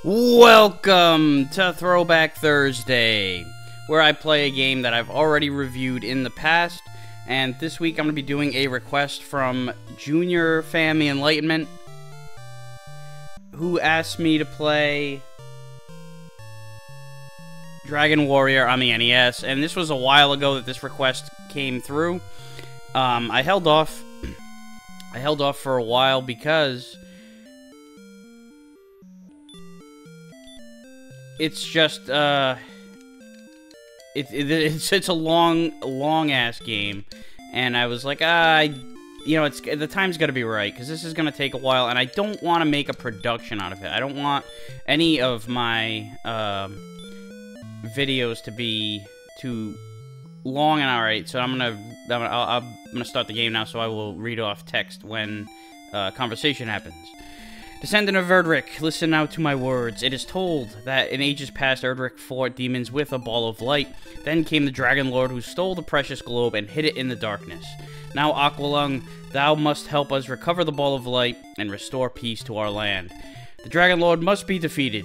Welcome to Throwback Thursday, where I play a game that I've already reviewed in the past, and this week I'm going to be doing a request from Junior Family Enlightenment, who asked me to play Dragon Warrior on the NES, and this was a while ago that this request came through. I held off for a while because it's just, it's a long ass game, and I was like, the time's gotta be right, because this is gonna take a while, and I don't want to make a production out of it. I don't want any of my, videos to be too long and alright, so I'm gonna start the game now, so I will read off text when, conversation happens. Descendant of Erdrick, listen now to my words. It is told that in ages past Erdrick fought demons with a ball of light. Then came the Dragon Lord who stole the precious globe and hid it in the darkness. Now, Aqualung, thou must help us recover the ball of light and restore peace to our land. The Dragon Lord must be defeated.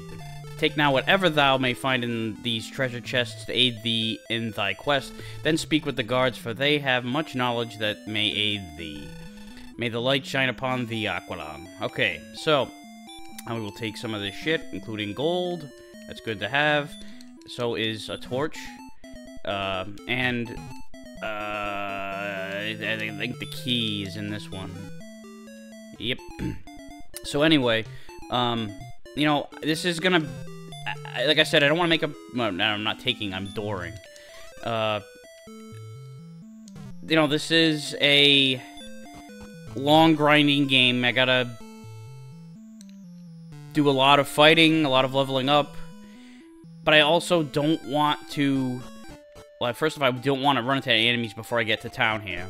Take now whatever thou may find in these treasure chests to aid thee in thy quest. Then speak with the guards, for they have much knowledge that may aid thee. May the light shine upon thee, Aqualung. Okay, so I will take some of this shit, including gold. That's good to have. So is a torch. I think the key is in this one. Yep. So anyway, this is gonna... like I said, I don't want to make a... Well, no, I'm not taking, I'm dooring. This is a long grinding game. I gotta do a lot of fighting, a lot of leveling up, but I also don't want to... Well, first of all, I don't want to run into any enemies before I get to town here.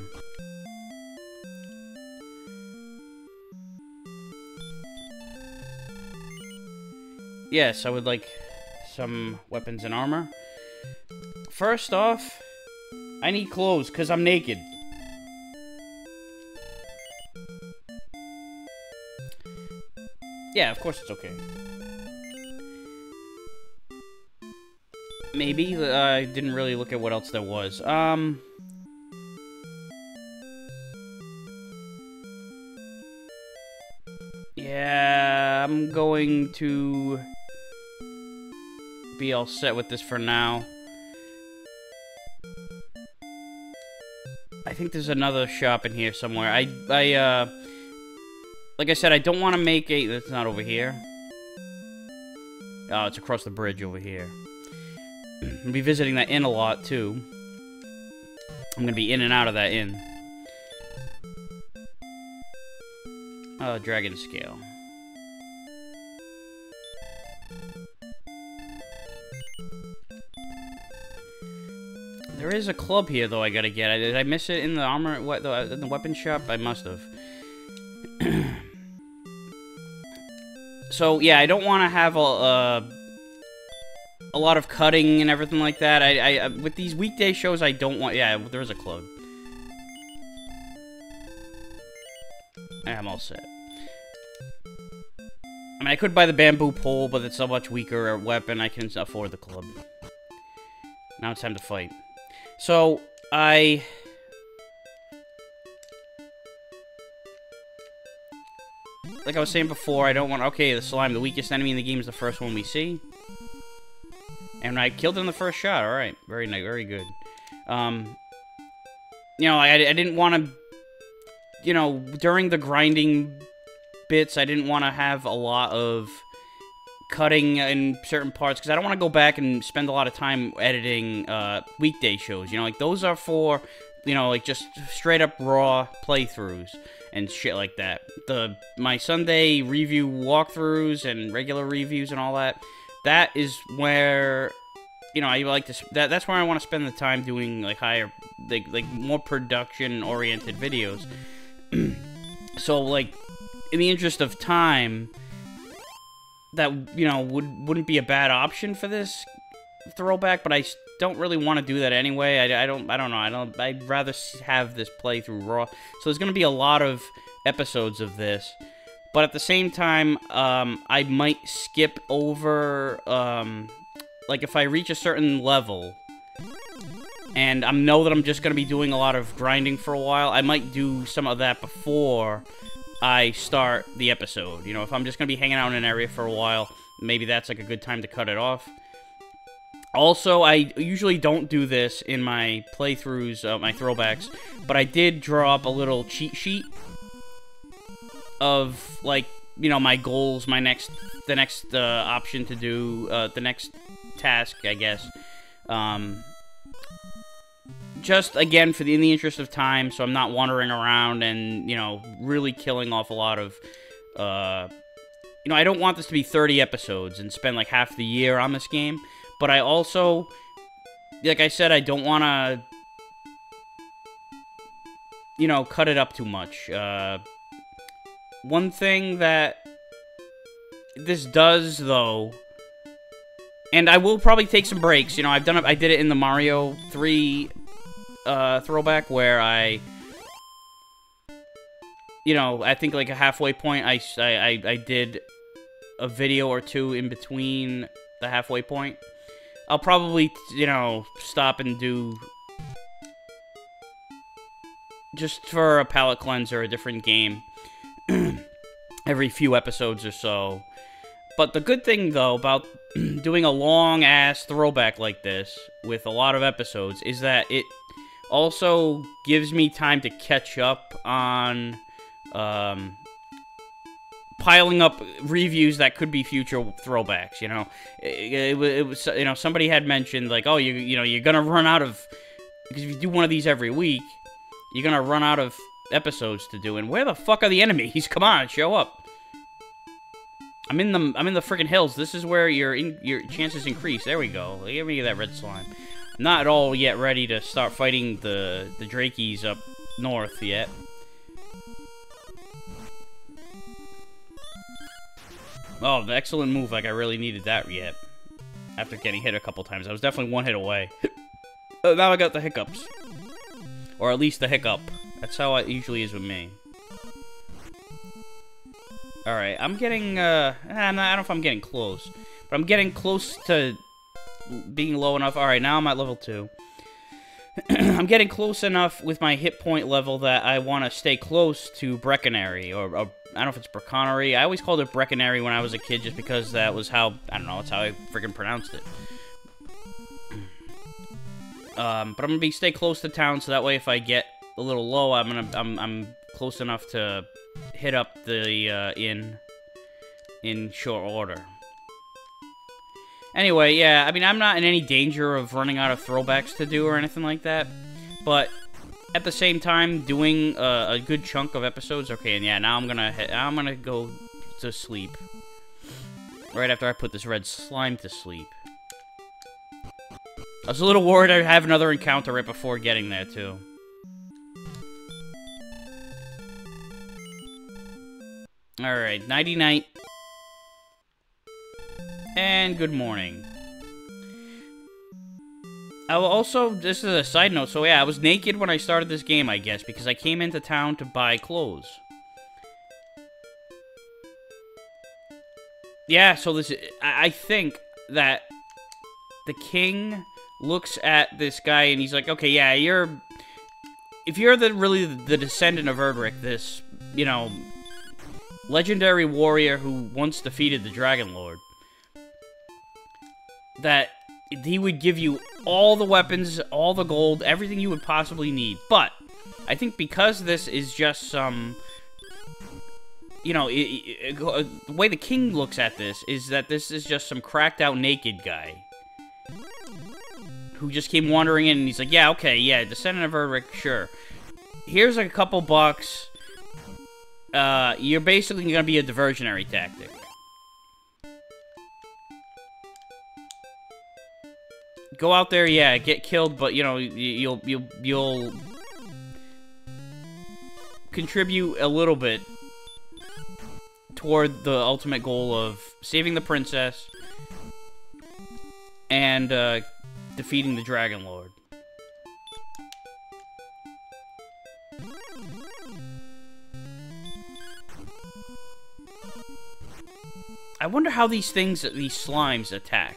Yes, I would like some weapons and armor. First off, I need clothes, because I'm naked. Yeah, of course it's okay. Maybe. I didn't really look at what else there was. Yeah, I'm going to be all set with this for now. I think there's another shop in here somewhere. Like I said, I don't want to make a... That's not over here. Oh, it's across the bridge over here. I'll be visiting that inn a lot, too. I'm gonna be in and out of that inn. Dragon scale. There is a club here, though, I gotta get. Did I miss it in the armor... in the weapon shop? I must have. So, yeah, I don't want to have a lot of cutting and everything like that. I with these weekday shows, I don't want... Yeah, there is a club. I'm all set. I mean, I could buy the bamboo pole, but it's a much weaker weapon. I can afford the club. Now it's time to fight. So, like I was saying before, I don't want... Okay, the slime, the weakest enemy in the game, is the first one we see. And I killed him the first shot. Alright. Very nice. Very good. I didn't want to... during the grinding bits, I didn't want to have a lot of cutting in certain parts, because I don't want to go back and spend a lot of time editing weekday shows. Those are for, just straight up raw playthroughs and shit like that. My Sunday review walkthroughs and regular reviews and all that, that is where, I like to, that's where I want to spend the time doing, higher, more production-oriented videos. So, in the interest of time, that, wouldn't be a bad option for this throwback, but I don't really want to do that anyway. I don't know. I'd rather have this playthrough raw. So there's going to be a lot of episodes of this But at the same time, I might skip over, like, if I reach a certain level, and I know that I'm just going to be doing a lot of grinding for a while, I might do some of that before I start the episode. You know, if I'm just going to be hanging out in an area for a while, maybe that's, like, a good time to cut it off. Also, I usually don't do this in my playthroughs, my throwbacks, but I did draw up a little cheat sheet of, like, you know, my goals, the next option to do, the next task, I guess. Just, again, in the interest of time, so I'm not wandering around and, you know, really killing off a lot of, you know, I don't want this to be 30 episodes and spend, like, half the year on this game, but I also, like I said, I don't want to, you know, cut it up too much. One thing that this does, though, and I will probably take some breaks. You know, I did it in the Mario 3 throwback where I, you know, I think like a halfway point, I did a video or two in between the halfway point. I'll probably, you know, stop and do, just for a palate cleanser, a different game every few episodes or so. But the good thing, though, about doing a long-ass throwback like this with a lot of episodes is that it also gives me time to catch up on piling up reviews that could be future throwbacks. You know, it was, you know, somebody had mentioned, like, oh, you know, you're gonna run out of, because if you do one of these every week, you're gonna run out of episodes to do. And where the fuck are the enemies? Come on, show up. I'm in the freaking hills. This is where your chances increase. There we go. Give me that red slime. I'm not at all yet ready to start fighting the Drakies up north yet. Oh, the excellent move. Like, I really needed that yet. After getting hit a couple times. I was definitely one hit away. Now I got the hiccups. Or at least the hiccup. That's how it usually is with me. Alright, I'm getting, I don't know if I'm getting close. But I'm getting close to being low enough. Alright, now I'm at level 2. I'm getting close enough with my hit point level that I want to stay close to Brecconary. Or, I don't know if it's Brecconary. I always called it Brecconary when I was a kid just because that was how, I don't know, that's how I freaking pronounced it. But I'm gonna stay close to town, so that way if I get a little low, I'm close enough to hit up the inn in short order. Anyway, yeah, I mean, I'm not in any danger of running out of throwbacks to do or anything like that, but at the same time, doing a good chunk of episodes. Okay, and yeah, now I'm gonna go to sleep right after I put this red slime to sleep. I was a little worried I'd have another encounter right before getting there, too. Alright, nighty-night. And good morning. I will also, this is a side note, so yeah, I was naked when I started this game, I guess, because I came into town to buy clothes. Yeah, so this, I think that the king looks at this guy and he's like, okay, yeah, if you're really the descendant of Erdrick, this, you know, legendary warrior who once defeated the Dragon Lord, that he would give you all the weapons, all the gold, everything you would possibly need. But I think because this is just some, you know, the way the king looks at this is that this is just some cracked out naked guy who just came wandering in, and he's like, yeah, okay, yeah, descendant of Erdrick, sure. Here's like a couple bucks. You're basically gonna be a diversionary tactic. Go out there, yeah, get killed, but you know, you'll contribute a little bit toward the ultimate goal of saving the princess and defeating the Dragon Lord. I wonder how these slimes attack.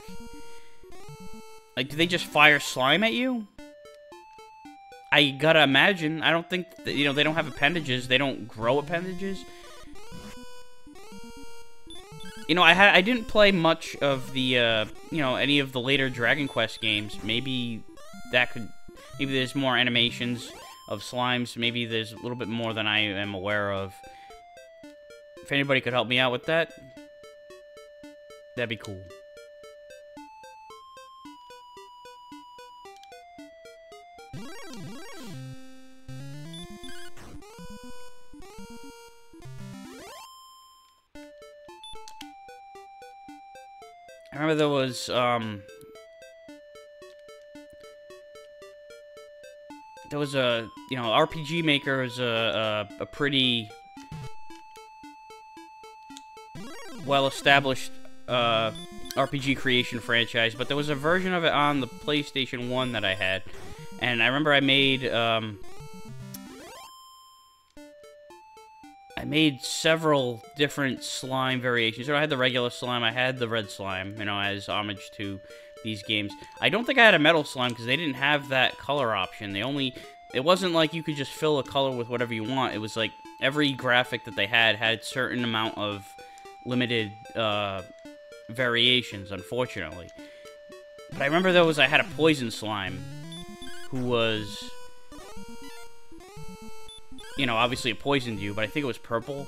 Like, do they just fire slime at you? I gotta imagine. I don't think that, you know, they don't have appendages. They don't grow appendages. You know, I didn't play much of the, you know, any of the later Dragon Quest games. Maybe there's more animations of slimes. Maybe there's a little bit more than I am aware of. If anybody could help me out with that, that'd be cool. I remember there was, a, you know, RPG Maker is a pretty well-established, RPG creation franchise, but there was a version of it on the PlayStation 1 that I had, and I remember I made several different slime variations. So I had the regular slime, I had the red slime, you know, as homage to these games. I don't think I had a metal slime because they didn't have that color option. It wasn't like you could just fill a color with whatever you want. It was like every graphic that they had certain amount of limited variations, unfortunately. But I remember I had a poison slime who was, you know, obviously it poisoned you, but I think it was purple.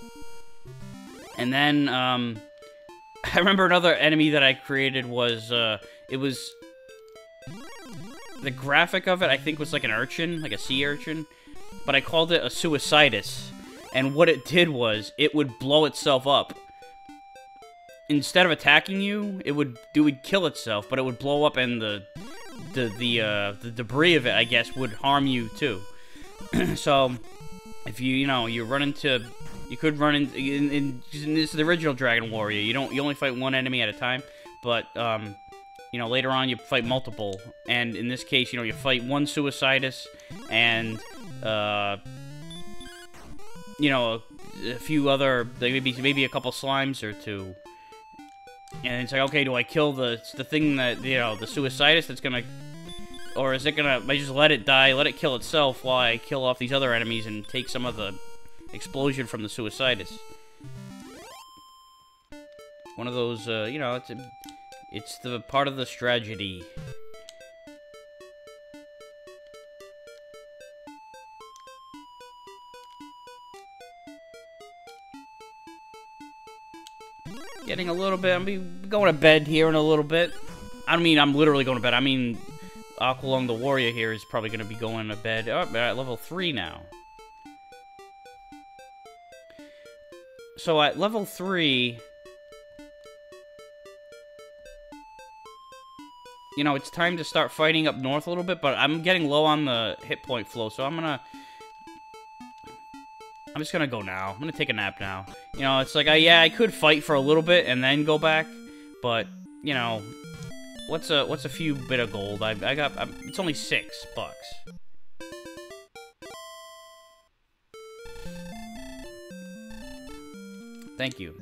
And then, I remember another enemy that I created was, it was, the graphic of it, I think, was like an urchin, like a sea urchin, but I called it a suicidus, and what it did was, it would blow itself up. Instead of attacking you, it would kill itself, but it would blow up, and the debris of it, I guess, would harm you too. So, if you could run in this is the original Dragon Warrior. You only fight one enemy at a time, but you know, later on you fight multiple, and in this case, you know, you fight one Suicidus and you know, a few other, like maybe a couple slimes or two. And it's like, okay, do I kill the thing that, you know, the Suicidus that's gonna, or is it gonna, I just let it die, let it kill itself while I kill off these other enemies and take some of the explosion from the Suicidus? One of those, you know, it's the part of the strategy. Getting a little bit, I'm going to bed here in a little bit. I don't mean I'm literally going to bed, I mean Aqualung the Warrior here is probably going to be going to bed. Oh, we're at level 3 now. So at level 3, you know, it's time to start fighting up north a little bit, but I'm getting low on the hit point flow, so I'm just gonna go now. I'm gonna take a nap now. You know, it's like, yeah, I could fight for a little bit and then go back, but, you know, what's a few bit of gold? It's only $6. Thank you.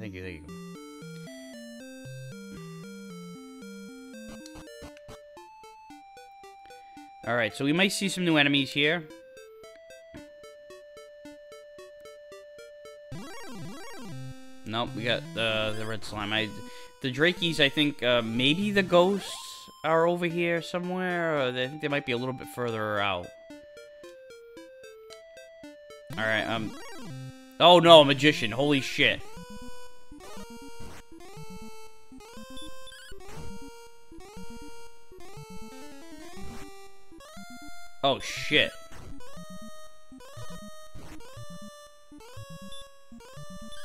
Alright, so we might see some new enemies here. Nope, we got the red slime. The Drakies, I think, maybe the ghosts are over here somewhere, or I think they might be a little bit further out. Alright, oh no, magician, holy shit. Oh shit.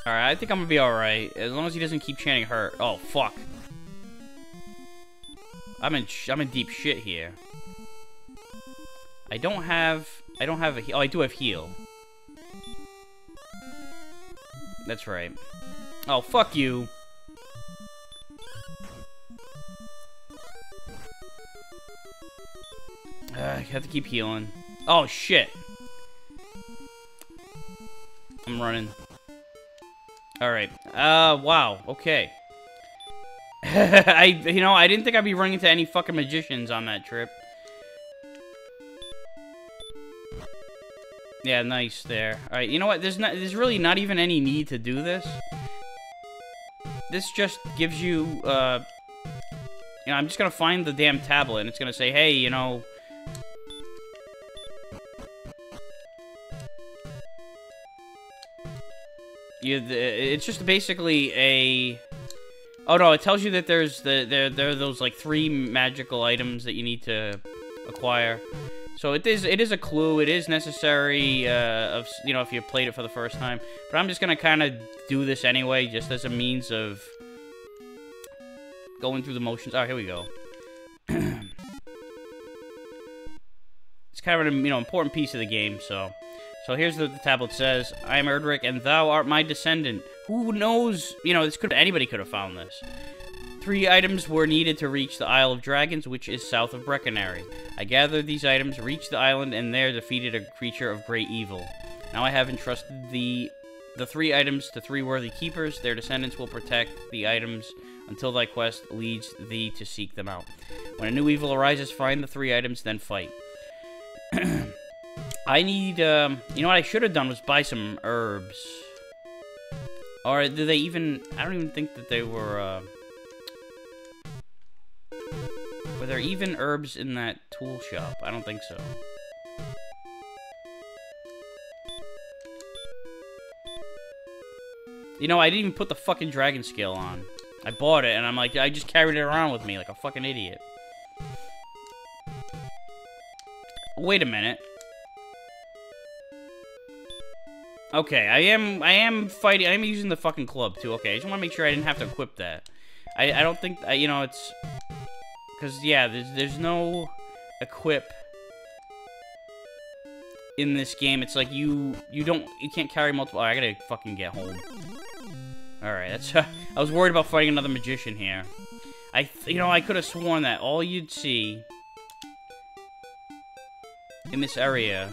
Alright, I think I'm gonna be alright. As long as he doesn't keep chanting hurt. Oh, fuck. I'm in deep shit here. I don't have a heal. Oh, I do have heal. That's right. Oh, fuck you. I have to keep healing. Oh, shit. I'm running. Alright. Wow. Okay. I didn't think I'd be running into any fucking magicians on that trip. Yeah, nice there. Alright, you know what? There's really not even any need to do this. This just gives you, I'm just gonna find the damn tablet, and it's gonna say, hey, it's just basically a... Oh no, it tells you that there are those like 3 magical items that you need to acquire. So it is a clue. It is necessary if you played it for the first time. But I'm just gonna kind of do this anyway, just as a means of going through the motions. Oh, here we go. It's kind of an important piece of the game. So here's what the tablet says. I am Erdrick, and thou art my descendant. Who knows? Anybody could have found this. 3 items were needed to reach the Isle of Dragons, which is south of Brecconary. I gathered these items, reached the island, and there defeated a creature of great evil. Now I have entrusted the 3 items to 3 worthy keepers. Their descendants will protect the items until thy quest leads thee to seek them out. When a new evil arises, find the 3 items, then fight. I need, what I should have done was buy some herbs. Or do they even... I don't even think that they were, Were there even herbs in that tool shop? I don't think so. I didn't even put the fucking dragon scale on. I bought it, and I'm like, I just carried it around with me like a fucking idiot. Wait a minute. Okay, I am fighting. I am using the fucking club too. Okay, I just want to make sure I didn't have to equip that. I don't think it's because yeah, there's no equip in this game. It's like you can't carry multiple. Oh, I gotta fucking get home. All right, that's. I was worried about fighting another magician here. I could have sworn that all you'd see in this area.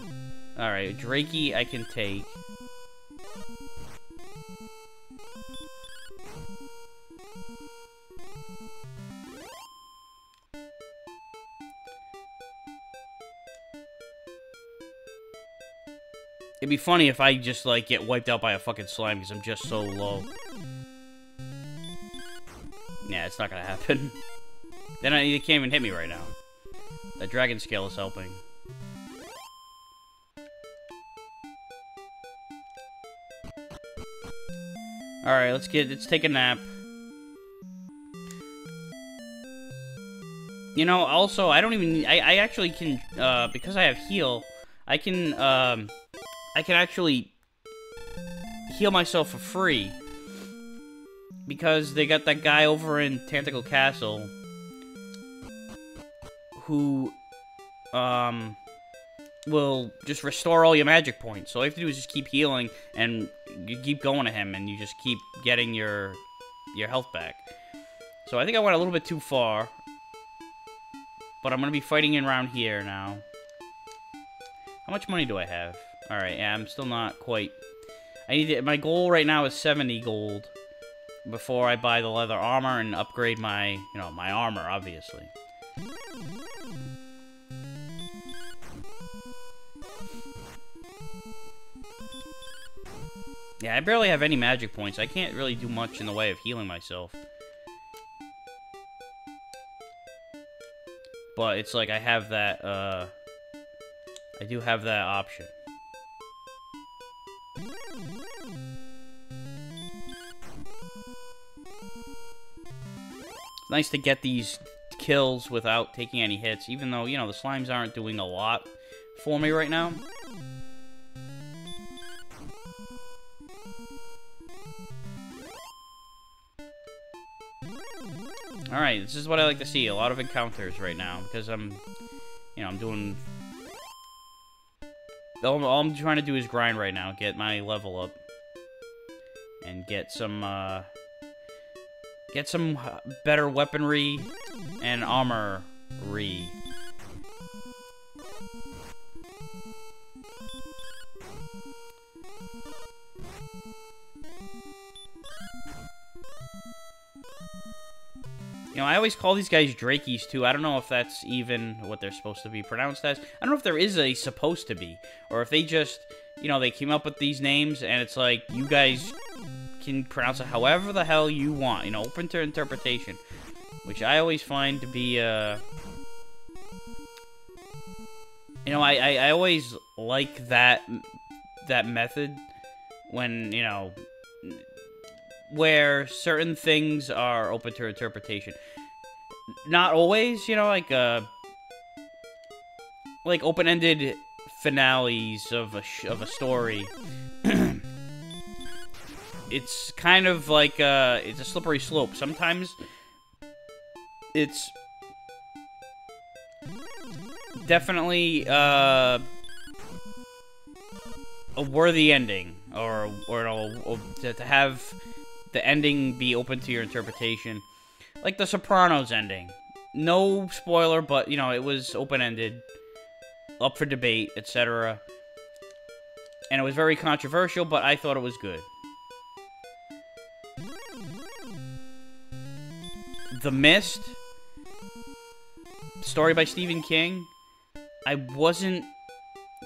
All right, Drakey I can take. It'd be funny if I just, like, get wiped out by a fucking slime because I'm just so low. Yeah, it's not gonna happen. Then you can't even hit me right now. That dragon scale is helping. Alright, let's take a nap. Also, I actually can, because I have heal, I can actually heal myself for free. Because they got that guy over in Tentacle Castle who, will just restore all your magic points. So all you have to do is just keep healing, and you keep going to him, and you just keep getting your health back. So I think I went a little bit too far. But I'm going to be fighting around here now. How much money do I have? Alright, yeah, I'm still not quite... my goal right now is 70 gold before I buy the leather armor and upgrade my, my armor, obviously. Yeah, I barely have any magic points. I can't really do much in the way of healing myself. But it's like I have that, I do have that option. It's nice to get these kills without taking any hits, even though, the slimes aren't doing a lot for me right now. Alright, this is what I like to see. A lot of encounters right now, because I'm doing... All I'm trying to do is grind right now, get my level up. And get some better weaponry and armory. You know, I always call these guys Drakies, too. I don't know if that's even what they're supposed to be pronounced as. I don't know if there is a supposed to be. Or if they just, you know, they came up with these names, and it's like, you guys can pronounce it however the hell you want. You know, open to interpretation. Which I always find to be, you know, I always like that method when, you know, where certain things are open to interpretation. Not always, you know, like open-ended finales of a story. It's kind of like it's a slippery slope. Sometimes it's definitely a worthy ending, or to have the ending be open to your interpretation. Like the Sopranos ending. No spoiler, but, you know, it was open-ended, up for debate, etc. And it was very controversial, but I thought it was good. The Mist, story by Stephen King. I wasn't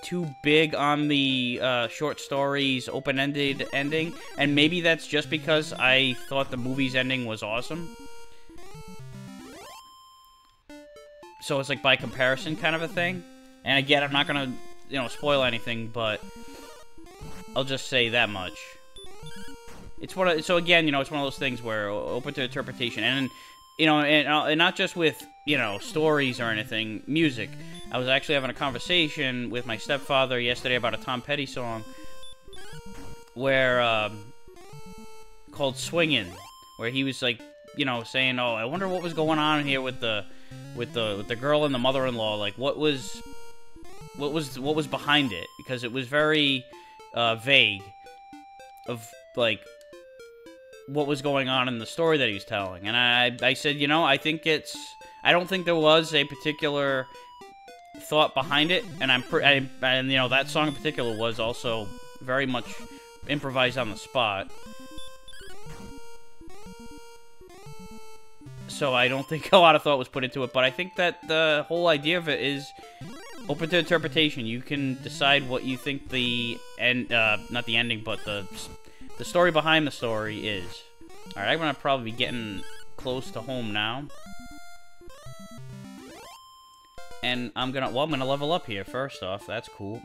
too big on the short stories open-ended ending, and maybe that's just because I thought the movie's ending was awesome. So it's like by comparison kind of a thing. And again, I'm not gonna, you know, spoil anything, but I'll just say that much. It's so again, you know, it's one of those things where open to interpretation, and you know, and not just with, you know, stories or anything, music. I was actually having a conversation with my stepfather yesterday about a Tom Petty song, where called "Swingin'," where he was like, you know, saying, "Oh, I wonder what was going on here with the girl and the mother-in-law. Like, what was behind it?" Because it was very vague of like what was going on in the story that he was telling. And I said, you know, I don't think there was a particular thought behind it, and and you know, that song in particular was also very much improvised on the spot. So I don't think a lot of thought was put into it, but I think that the whole idea of it is open to interpretation. You can decide what you think the not the ending, but the story behind the story is. Alright, I'm gonna probably be getting close to home now. And I'm gonna level up here first off. That's cool.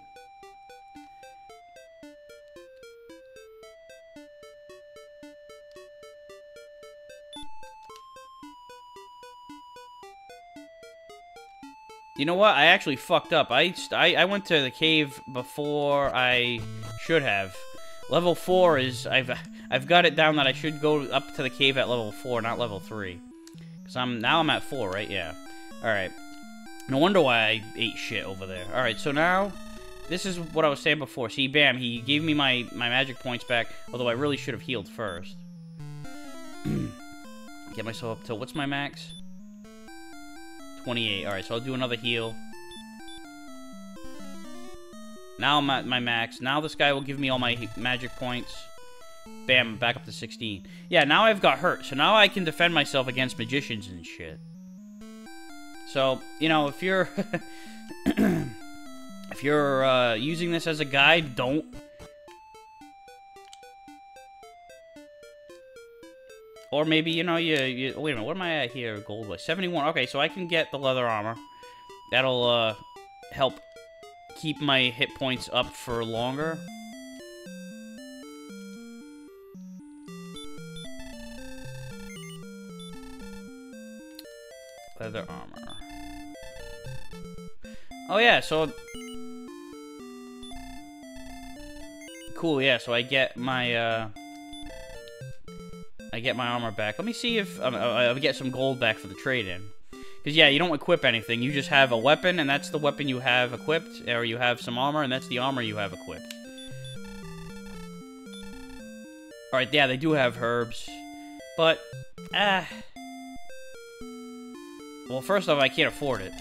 You know what? I actually fucked up. I went to the cave before I should have. Level 4 is... I've got it down that I should go up to the cave at level 4, not level 3. Because now I'm at 4, right? Yeah. Alright. No wonder why I ate shit over there. Alright, so now... This is what I was saying before. See, bam, he gave me my magic points back. Although I really should have healed first. Get myself up to... What's my max? 28. Alright, so I'll do another heal. Now I'm at my max. Now this guy will give me all my magic points. Bam, back up to 16. Yeah, now I've got hurt. So now I can defend myself against magicians and shit. So, you know, if you're... if you're using this as a guide, don't... Or maybe, you know, you wait a minute, what am I at here, gold-wise? 71, okay, so I can get the leather armor. That'll, help keep my hit points up for longer. Leather armor. Oh, yeah, so... Cool, yeah, so I get my, I get my armor back. Let me see if I get some gold back for the trade-in. Because, yeah, you don't equip anything. You just have a weapon, and that's the weapon you have equipped. Or you have some armor, and that's the armor you have equipped. Alright, yeah, they do have herbs. But, well, first off, I can't afford it.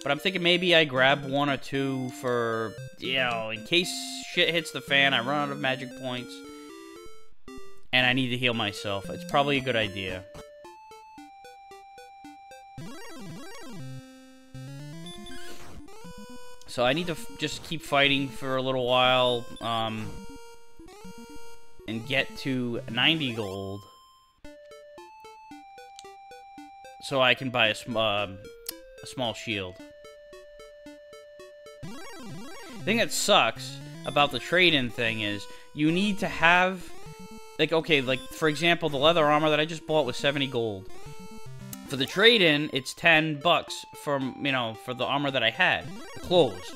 But I'm thinking maybe I grab 1 or 2 for, you know, in case shit hits the fan, I run out of magic points. And I need to heal myself. It's probably a good idea. So I need to just keep fighting for a little while, and get to 90 gold, so I can buy a small shield. The thing that sucks about the trade-in thing is you need to have, like, okay, like, for example, the leather armor that I just bought was 70 gold. For the trade-in, it's 10 bucks from, you know, for the armor that I had, the clothes.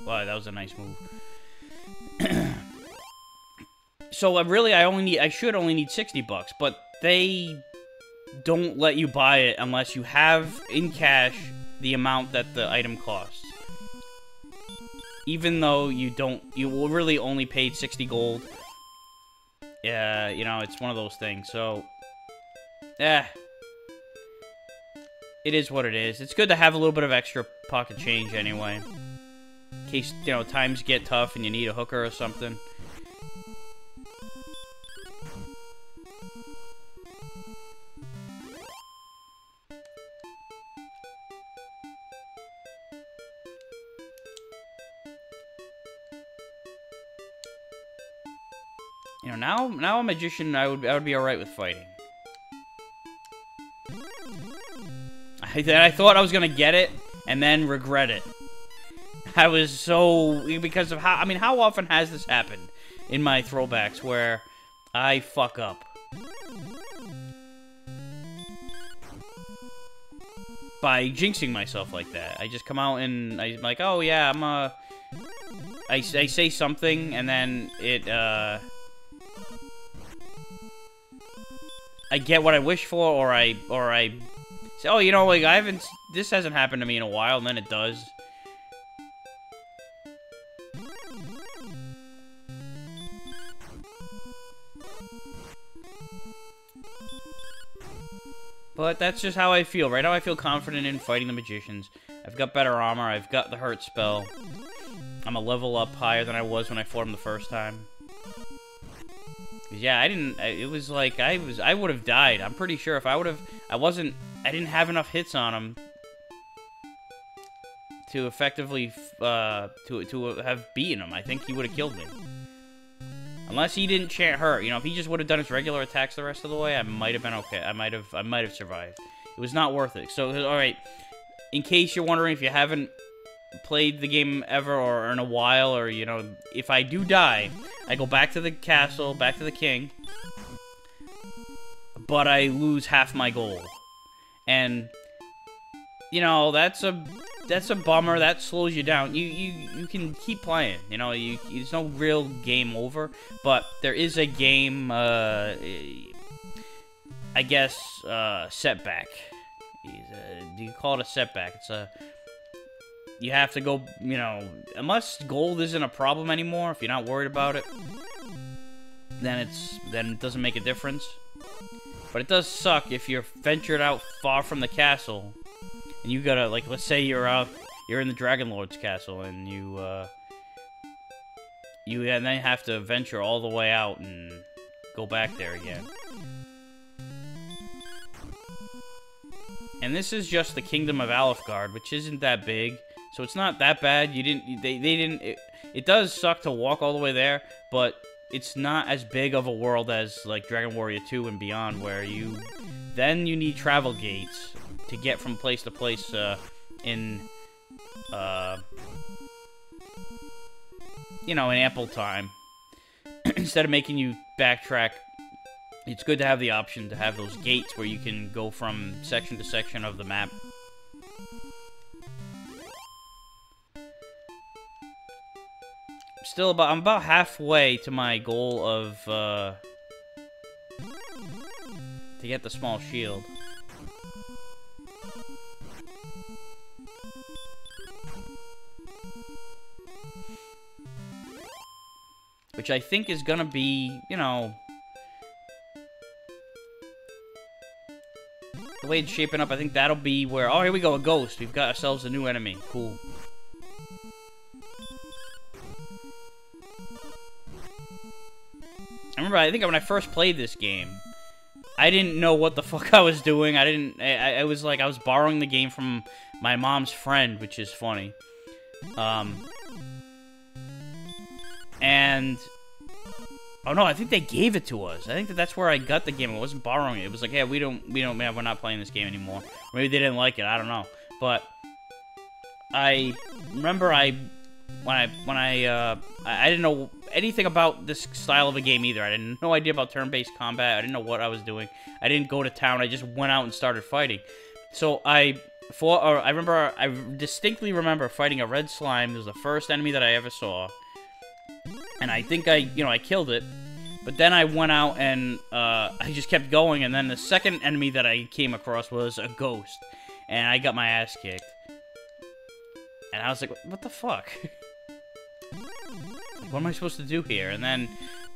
Wow, that was a nice move. So really, I should only need 60 bucks, but they don't let you buy it unless you have in cash the amount that the item costs. Even though you really only paid 60 gold. Yeah, you know, it's one of those things. So, it is what it is. It's good to have a little bit of extra pocket change anyway, in case, you know, times get tough and you need a hooker or something. You know, now a magician, I would be alright with fighting. I thought I was gonna get it, and then regret it. I was so... Because of how... I mean, how often has this happened in my throwbacks where I fuck up? By jinxing myself like that. I just come out and I'm like, oh yeah, I say something, and then it, I get what I wish for, or I say, oh, you know, like, this hasn't happened to me in a while, and then it does. But that's just how I feel. Right now I feel confident in fighting the magicians. I've got better armor, I've got the hurt spell. I'm a level up higher than I was when I fought him the first time. Yeah, it was like, I would have died. I'm pretty sure if I didn't have enough hits on him to effectively, to have beaten him. I think he would have killed me. Unless he didn't chant hurt. You know, if he just would have done his regular attacks the rest of the way, I might have been okay. I might have survived. It was not worth it. So, alright, in case you're wondering, if you haven't played the game ever or in a while, or, you know, if I do die, I go back to the castle, back to the king, but I lose half my gold. And, you know, that's a bummer. That slows you down. You can keep playing. You know, there's no real game over, but there is a game, I guess, setback. Do you call it a setback? You have to go, you know, unless gold isn't a problem anymore, if you're not worried about it, then it doesn't make a difference. But it does suck if you're ventured out far from the castle, and you gotta, like, let's say you're in the Dragon Lord's castle, and you then have to venture all the way out and go back there again. And this is just the Kingdom of Alfgard, which isn't that big, so it's not that bad. It does suck to walk all the way there, but it's not as big of a world as, like, Dragon Warrior 2 and beyond, where you need travel gates to get from place to place, in ample time. Instead of making you backtrack, it's good to have the option to have those gates where you can go from section to section of the map. I'm about halfway to my goal of, to get the small shield. Which I think is gonna be, you know, the way it's shaping up, I think that'll be where... Oh, here we go, a ghost. We've got ourselves a new enemy. Cool. I think when I first played this game, I didn't know what the fuck I was doing. I was like, I was borrowing the game from my mom's friend, which is funny. And... Oh no, I think they gave it to us. I think that's where I got the game. I wasn't borrowing it. It was like, yeah, we're not playing this game anymore. Maybe they didn't like it. I don't know. But I remember when I didn't know anything about this style of a game either. I had no idea about turn-based combat. I didn't know what I was doing. I didn't go to town. I just went out and started fighting. So I distinctly remember fighting a red slime. It was the first enemy that I ever saw. And I think I killed it. But then I went out and I just kept going. And then the second enemy that I came across was a ghost. And I got my ass kicked. And I was like, what the fuck? What am I supposed to do here? And then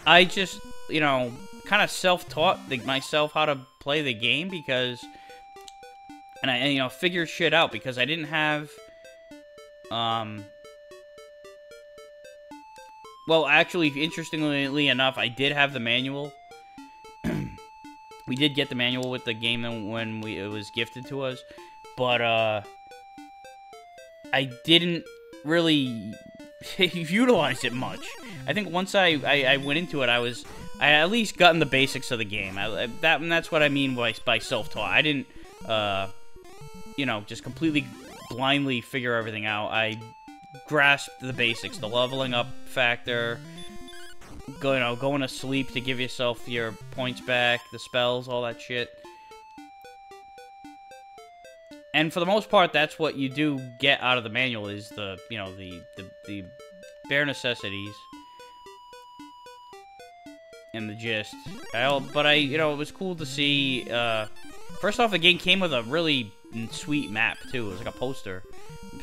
I just, kind of self-taught myself how to play the game because... And I figured shit out because I didn't have... Well, actually, interestingly enough, I did have the manual. We did get the manual with the game when it was gifted to us. But, I didn't really utilize it much. I think once I went into it, I had at least gotten the basics of the game. That's what I mean by self-taught. I didn't, just completely blindly figure everything out. I grasped the basics, the leveling up factor, going to sleep to give yourself your points back, the spells, all that shit. And for the most part, that's what you do get out of the manual is the bare necessities and the gist. But it was cool to see. First off, the game came with a really sweet map too. It was like a poster,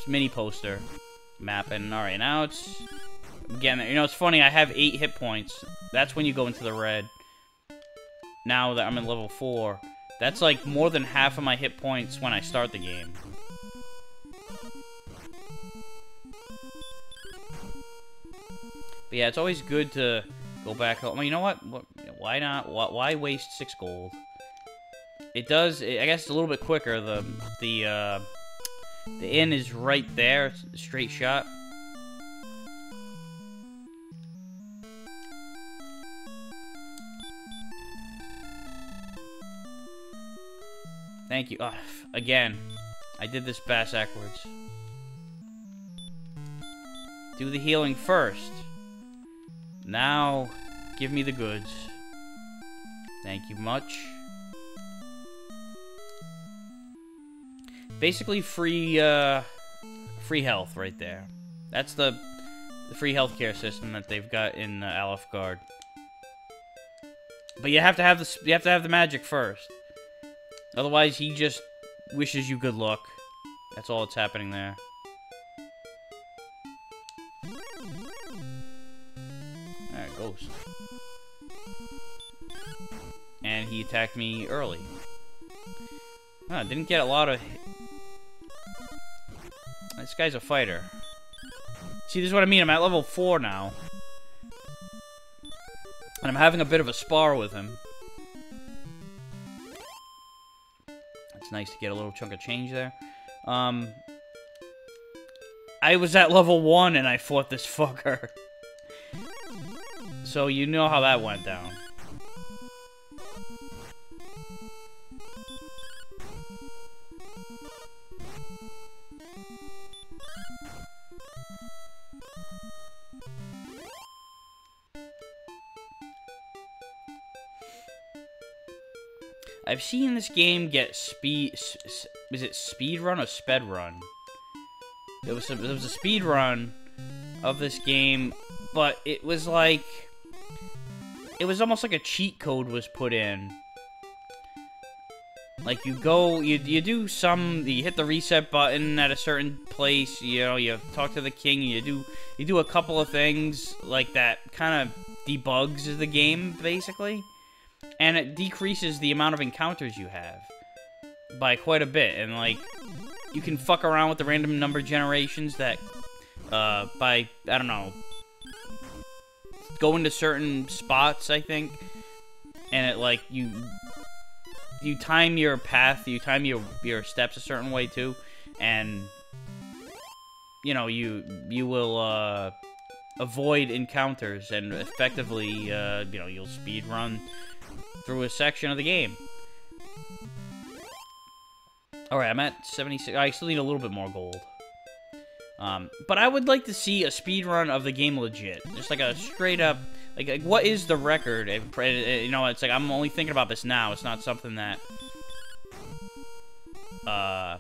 mini poster map. And all right, now it's again. It's funny. I have 8 hit points. That's when you go into the red. Now that I'm in level 4. That's like more than half of my hit points when I start the game. But yeah, it's always good to go back home. Well, you know what? Why not? Why waste 6 gold? It does. I guess it's a little bit quicker. The inn is right there. It's a straight shot. Thank you. Again, I did this backwards. Do the healing first. Now, give me the goods. Thank you much. Basically, free health right there. That's the free healthcare system that they've got in Alfgard. But you have to have the magic first. Otherwise, he just wishes you good luck. That's all that's happening there. Alright, ghost. And he attacked me early. Didn't get a lot of... This guy's a fighter. See, this is what I mean. I'm at level 4 now. And I'm having a bit of a spar with him. It's nice to get a little chunk of change there. I was at level 1 and I fought this fucker. So you know how that went down. I've seen this game get speed... Is it speed run or sped run? There was a speed run of this game, but it was like... It was almost like a cheat code was put in. Like, you go... You do some... You hit the reset button at a certain place, you talk to the king, you do a couple of things like that kind of debugs the game, basically. And it decreases the amount of encounters you have by quite a bit. And, like, you can fuck around with the random number generations that, by, I don't know, go into certain spots, I think. And it, like, you you time your path, you time your steps a certain way too, and you know you will avoid encounters and effectively you know, you'll speed run through a section of the game. All right, I'm at 76. I still need a little bit more gold. But I would like to see a speed run of the game legit, just like a straight up. Like, what is the record? You know, it's like, I'm only thinking about this now. It's not something that, I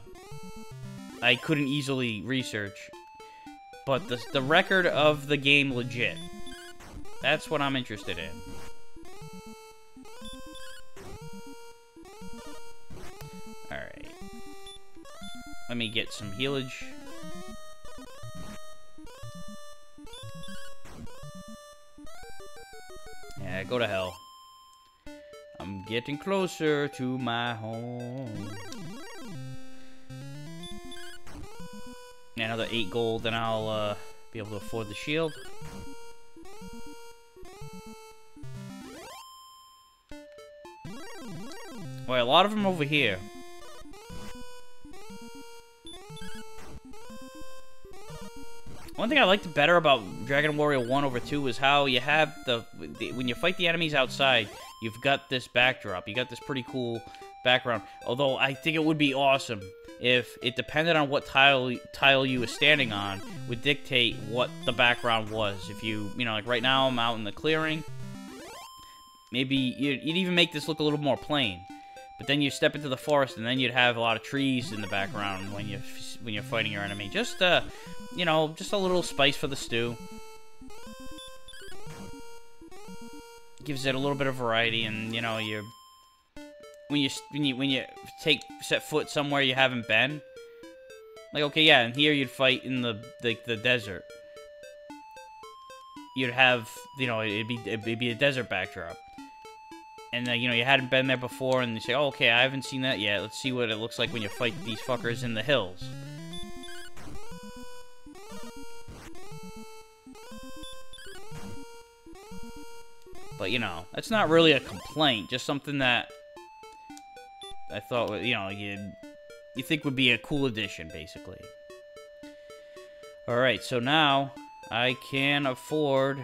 couldn't easily research. But the record of the game legit. That's what I'm interested in. Alright. Let me get some healage. Yeah, go to hell. I'm getting closer to my home. Another 8 gold, and I'll be able to afford the shield. Well, a lot of them over here. One thing I liked better about Dragon Warrior 1 over 2 is how you have when you fight the enemies outside, you've got this backdrop. You got this pretty cool background. Although I think it would be awesome if it depended on what tile you were standing on, would dictate what the background was. If you know, like right now I'm out in the clearing, maybe you'd even make this look a little more plain. But then you step into the forest, and then you'd have a lot of trees in the background when you're fighting your enemy. Just you know, just a little spice for the stew. Gives it a little bit of variety, and you know, when you set foot somewhere you haven't been, like, okay, yeah, and here you'd fight in the desert. You'd have, you know, it'd be a desert backdrop. And, you know, you hadn't been there before, and you say, oh, okay, I haven't seen that yet. Let's see what it looks like when you fight these fuckers in the hills. But, you know, that's not really a complaint. Just something that I thought, you know, you think would be a cool addition, basically. Alright, so now I can afford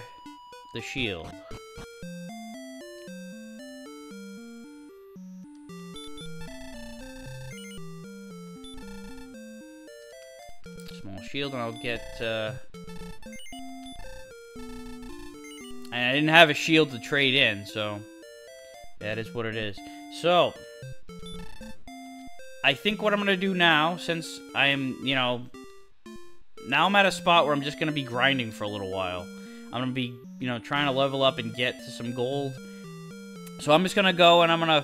the shield. Small shield, and I'll get, and I didn't have a shield to trade in, so that is what it is. So, I think what I'm going to do now, since I am, you know, now I'm at a spot where I'm just going to be grinding for a little while. I'm going to be, you know, trying to level up and get to some gold. So I'm just going to go, and I'm going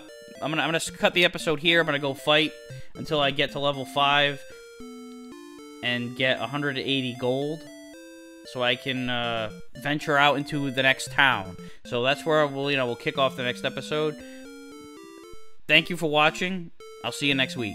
to cut the episode here. I'm going to go fight until I get to level 5 and get 180 gold, so I can venture out into the next town. So that's where we'll kick off the next episode. Thank you for watching. I'll see you next week.